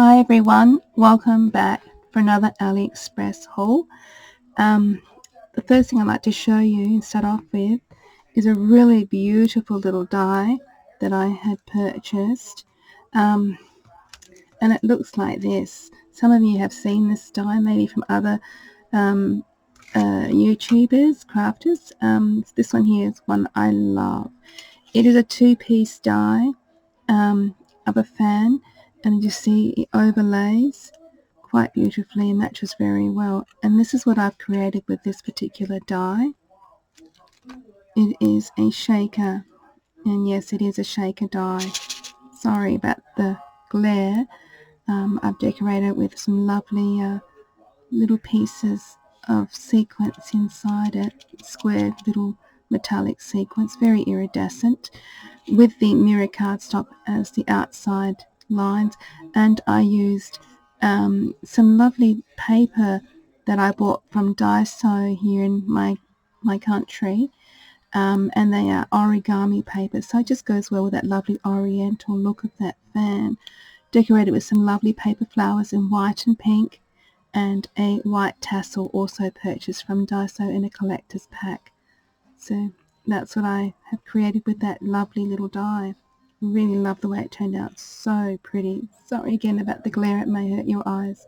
Hi everyone, welcome back for another Aliexpress haul. The first thing I'd like to show you and start off with is a really beautiful little die that I had purchased, and it looks like this. Some of you have seen this die maybe from other YouTubers, crafters. This one here is one I love. It is a two-piece die of a fan, and you see it overlays quite beautifully and matches very well. And this is what I've created with this particular die. It is a shaker, and yes, it is a shaker die. Sorry about the glare. I've decorated it with some lovely little pieces of sequins inside it, square little metallic sequins, very iridescent, with the mirror cardstock as the outside lines. And I used some lovely paper that I bought from Daiso here in my country, and they are origami paper, so it just goes well with that lovely oriental look of that fan. Decorated with some lovely paper flowers in white and pink, and a white tassel also purchased from Daiso in a collector's pack. So that's what I have created with that lovely little die. Really love the way it turned out. So pretty. Sorry again about the glare, it may hurt your eyes.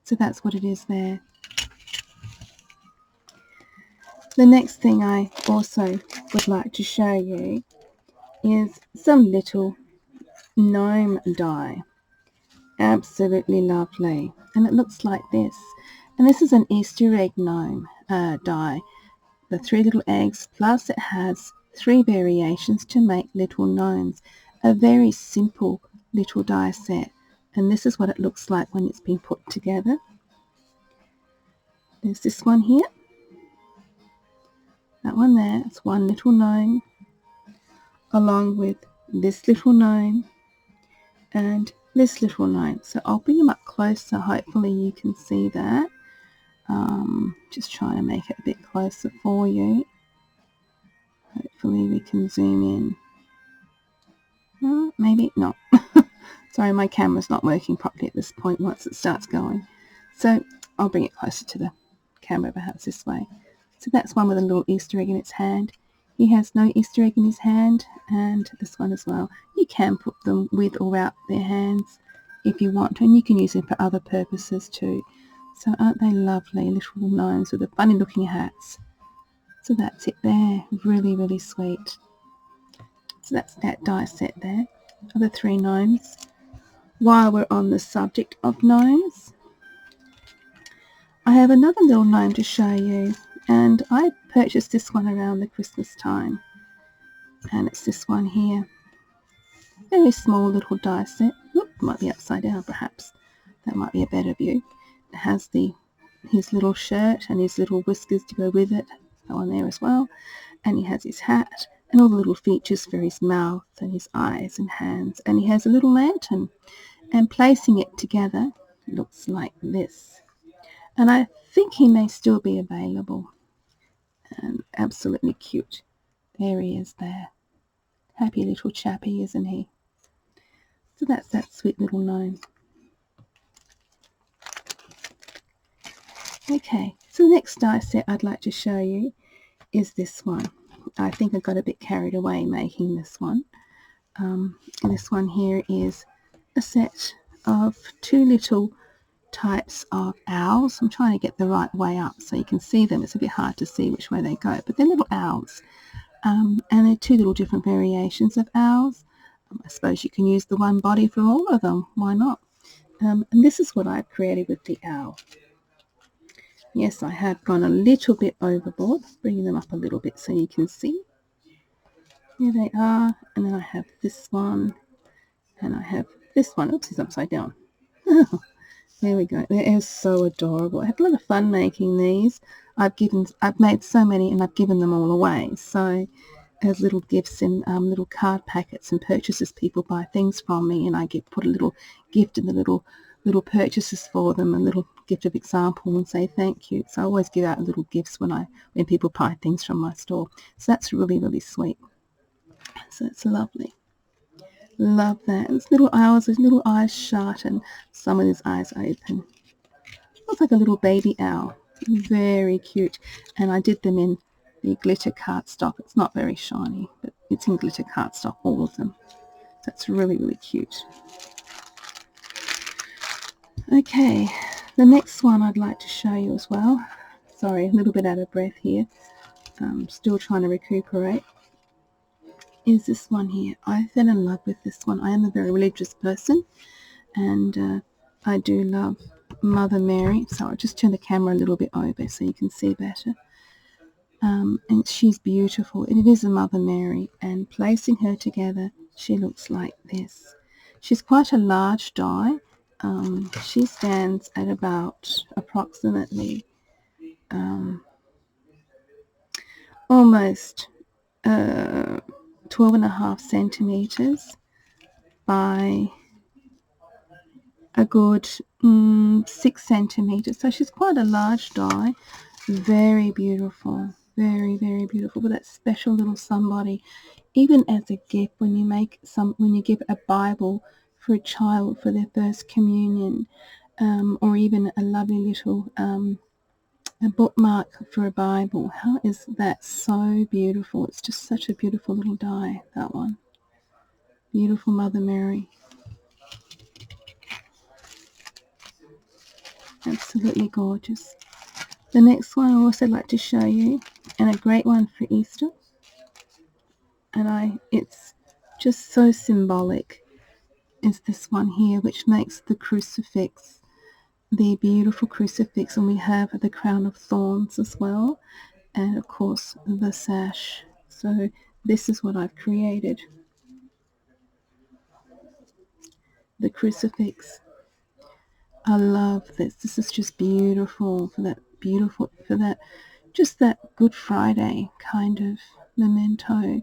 So that's what it is there. The next thing I also would like to show you is some little gnome die. Absolutely lovely. And it looks like this. And this is an Easter egg gnome die. The 3 little eggs, plus it has 3 variations to make little gnomes. A very simple little die set. And this is what it looks like when it's been put together. There's this one here. That one there. It's one little gnome, along with this little gnome and this little gnome. So I'll bring them up closer. Hopefully you can see that. Just trying to make it a bit closer for you. Hopefully we can zoom in. Maybe not. Sorry, my camera's not working properly at this point once it starts going. So I'll bring it closer to the camera, perhaps this way. So that's one with a little Easter egg in its hand. He has no Easter egg in his hand, and this one as well. You can put them with or without their hands if you want to, and you can use them for other purposes too. So aren't they lovely little gnomes with the funny looking hats? So that's it there. Really, really sweet. So that's that die set there of the 3 gnomes. While we're on the subject of gnomes, I have another little gnome to show you, and I purchased this one around the Christmas time, and it's this one here. Very small little die set. Oop, might be upside down perhaps. That might be a better view. It has his little shirt and his little whiskers to go with it. That one there as well. And he has his hat and all the little features for his mouth and his eyes and hands. And he has a little lantern. And placing it together looks like this. And I think he may still be available. And absolutely cute. There he is there. Happy little chappie, isn't he? So that's that sweet little gnome. Okay, so the next die set I'd like to show you is this one. I think I got a bit carried away making this one. This one here is a set of 2 little types of owls. I'm trying to get the right way up so you can see them. It's a bit hard to see which way they go, but they're little owls. And they're 2 little different variations of owls. I suppose you can use the one body for all of them. Why not? And this is what I've created with the owl. Yes, I have gone a little bit overboard, bringing them up a little bit so you can see. Here they are, and then I have this one, and I have this one. Oops, it's upside down. There we go. They are so adorable. I had a lot of fun making these. I've made so many, and I've given them all away. So as little gifts in little card packets and purchases, people buy things from me, and I put a little gift in the little purchases for them, a little gift of example, and say thank you. So I always give out little gifts when people buy things from my store. So that's really, really sweet. So it's lovely. Love that. His little eyes shut and some of his eyes open. Looks like a little baby owl. Very cute. And I did them in the glitter cardstock. It's not very shiny, but it's in glitter cardstock, all of them. That's really, really cute. Okay, the next one I'd like to show you as well. Sorry, a little bit out of breath here. I'm still trying to recuperate. Is this one here. I fell in love with this one. I am a very religious person, and I do love Mother Mary. So I'll just turn the camera a little bit over so you can see better. And she's beautiful. It is a Mother Mary, and placing her together, she looks like this. She's quite a large die. She stands at about approximately almost 12.5 centimeters by a good 6 centimeters. So she's quite a large die. Very beautiful. Very, very beautiful. But that special little somebody, even as a gift, when you give a Bible for a child for their first communion, or even a lovely little a bookmark for a Bible. How is that so beautiful? It's just such a beautiful little die, that one. Beautiful Mother Mary. Absolutely gorgeous. The next one I also like to show you, and a great one for Easter. And it's just so symbolic, is this one here, which makes the crucifix, the beautiful crucifix, and we have the crown of thorns as well, and of course the sash. So this is what I've created. The crucifix. I love this. This is just beautiful for that just that Good Friday kind of memento.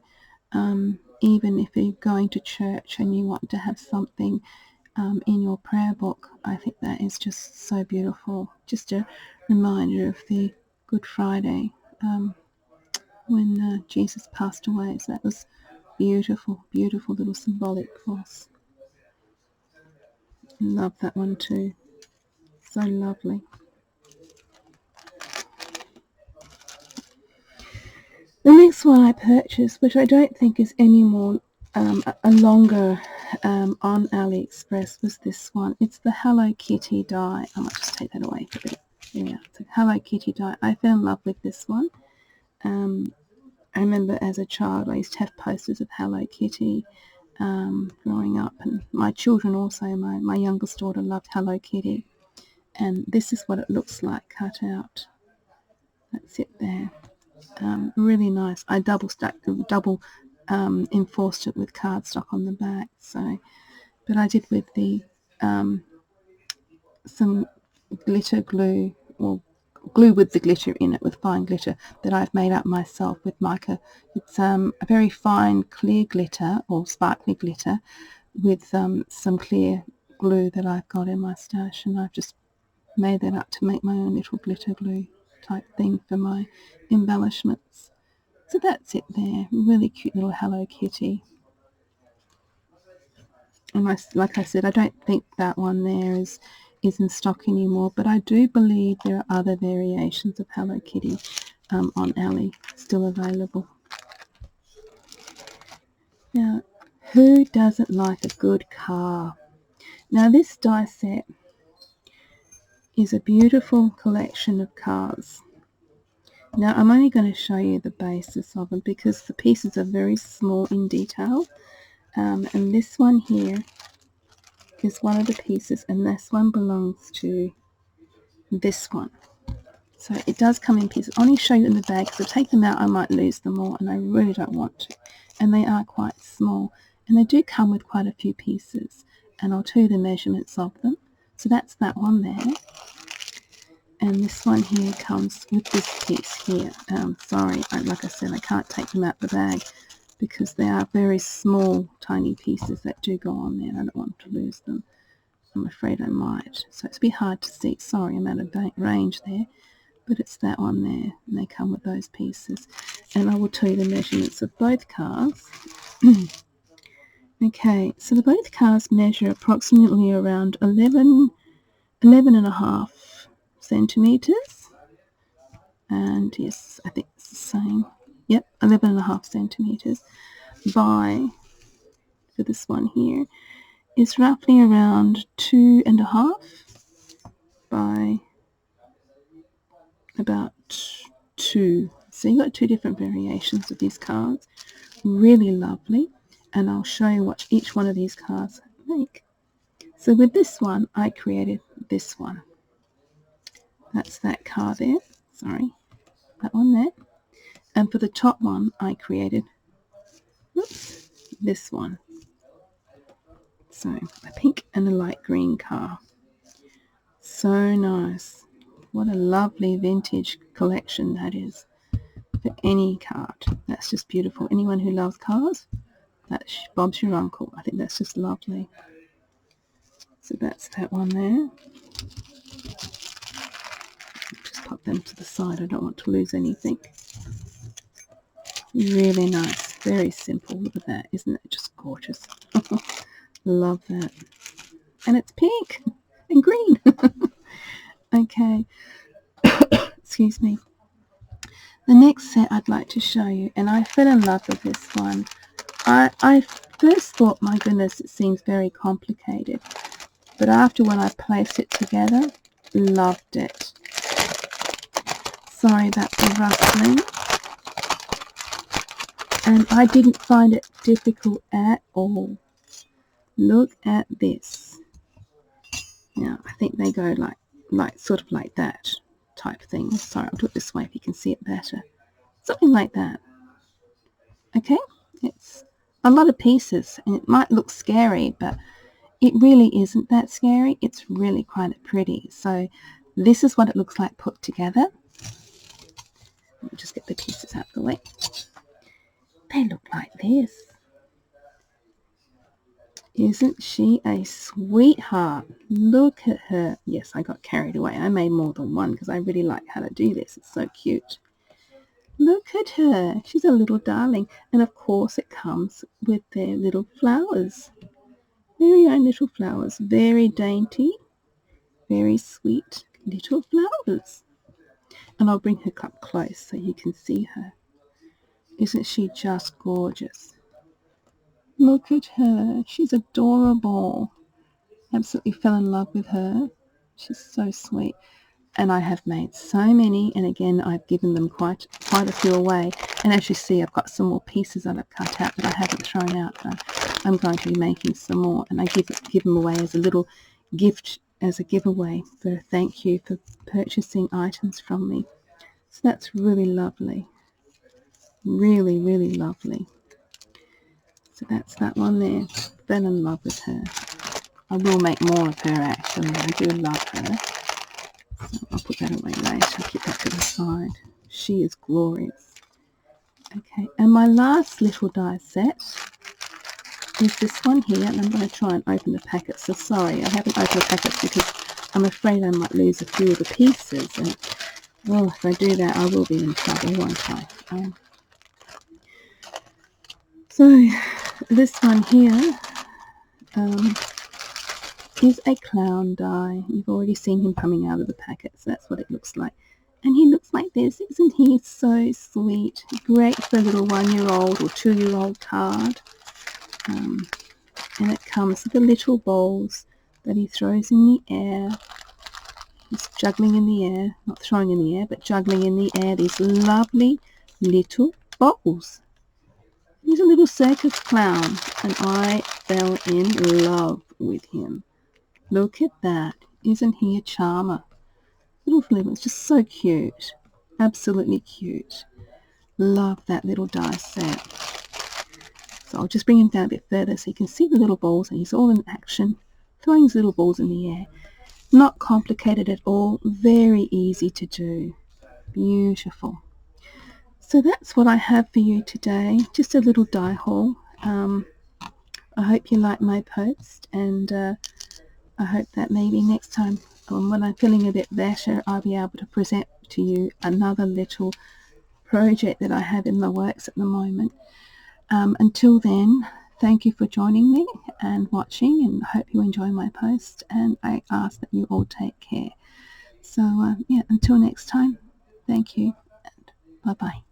Even if you're going to church and you want to have something in your prayer book, I think that is just so beautiful. Just a reminder of the Good Friday when Jesus passed away. So that was beautiful, beautiful little symbolic cross. Love that one too. So lovely. The next one I purchased, which I don't think is any more a longer on Aliexpress, was this one. It's the Hello Kitty die. I might just take that away for a bit. There we are. It's a Hello Kitty die. I fell in love with this one. I remember as a child I used to have posters of Hello Kitty growing up, and my children also, my youngest daughter loved Hello Kitty, and this is what it looks like cut out. That's it there. Really nice. I double enforced it with cardstock on the back. So, but I did with the some glitter glue, or glue with the glitter in it, with fine glitter that I've made up myself with mica. It's a very fine clear glitter, or sparkly glitter, with some clear glue that I've got in my stash, and I've just made that up to make my own little glitter glue type thing for my embellishments. So that's it there. Really cute little Hello Kitty. And like I said, I don't think that one there is in stock anymore, but I do believe there are other variations of Hello Kitty on Ali still available. Now, who doesn't like a good car? Now, this die set is a beautiful collection of cars. Now, I'm only going to show you the basis of them because the pieces are very small in detail. And this one here is one of the pieces, and this one belongs to this one. So it does come in pieces. I'll only show you in the bag, because if I take them out I might lose them all, and I really don't want to. And they are quite small, and they do come with quite a few pieces, and I'll tell you the measurements of them. So that's that one there. And this one here comes with this piece here. Sorry, like I said, I can't take them out the bag because they are very small, tiny pieces that do go on there, and I don't want to lose them. I'm afraid I might. So it's a bit hard to see. Sorry, I'm out of range there. But it's that one there, and they come with those pieces. And I will tell you the measurements of both cars. Okay, so the both cards measure approximately around 11.5 centimeters. And yes, I think it's the same. Yep, 11.5 centimeters by, for this one here, is roughly around 2.5 by about 2. So you've got two different variations of these cards. Really lovely. And I'll show you what each one of these cards make. So with this one, I created this one. That's that card there. Sorry, that one there. And for the top one, I created this one. So a pink and a light green card. So nice. What a lovely vintage collection that is for any card. That's just beautiful. Anyone who loves cards, that's Bob's your uncle. I think that's just lovely. So that's that one there. Just pop them to the side. I don't want to lose anything. Really nice. Very simple. Look at that. Isn't it just gorgeous? Love that. And it's pink and green. Okay. Excuse me. The next set I'd like to show you, and I fell in love with this one. I first thought, my goodness, it seems very complicated. But after when I placed it together, loved it. Sorry about the rustling. And I didn't find it difficult at all. Look at this. Now, I think they go like sort of like that type thing. Sorry, I'll do it this way if you can see it better. Something like that. Okay, it's a lot of pieces, and it might look scary, but it really isn't that scary. It's really quite pretty. So this is what it looks like put together. Let me just get the pieces out of the way. They look like this. Isn't she a sweetheart? Look at her. Yes, I got carried away. I made more than one because I really like how to do this. It's so cute. Look at her. She's a little darling. And of course it comes with their little flowers. Very own little flowers. Very dainty. Very sweet little flowers. And I'll bring her up close so you can see her. Isn't she just gorgeous? Look at her. She's adorable. Absolutely fell in love with her. She's so sweet. And I have made so many, and again I've given them quite a few away. And as you see, I've got some more pieces that I've cut out that I haven't thrown out. I'm going to be making some more, and I give them away as a little gift, as a giveaway for a thank you for purchasing items from me. So that's really lovely. Really, really lovely. So that's that one there. Fell in love with her. I will make more of her actually. I do love her. So I'll put that away later. I'll keep that to the side. She is glorious. Okay, and my last little die set is this one here. And I'm going to try and open the packet. So sorry, I haven't opened the packets because I'm afraid I might lose a few of the pieces. And well, if I do that, I will be in trouble, won't I? So this one here is a clown die. You've already seen him coming out of the packet, so that's what it looks like. And he looks like this. Isn't he so sweet? Great for a little 1-year-old or 2-year-old card. And it comes with the little balls that he throws in the air. He's juggling in the air, not throwing in the air, but juggling in the air these lovely little balls. He's a little circus clown, and I fell in love with him. Look at that. Isn't he a charmer? Little Flipper, it's just so cute. Absolutely cute. Love that little die set. So I'll just bring him down a bit further so you can see the little balls, and he's all in action, throwing his little balls in the air. Not complicated at all. Very easy to do. Beautiful. So that's what I have for you today. Just a little die haul. I hope you like my post, and I hope that maybe next time when I'm feeling a bit better, I'll be able to present to you another little project that I have in the works at the moment. Until then, thank you for joining me and watching, and I hope you enjoy my post, and I ask that you all take care. So yeah, until next time, thank you and bye bye.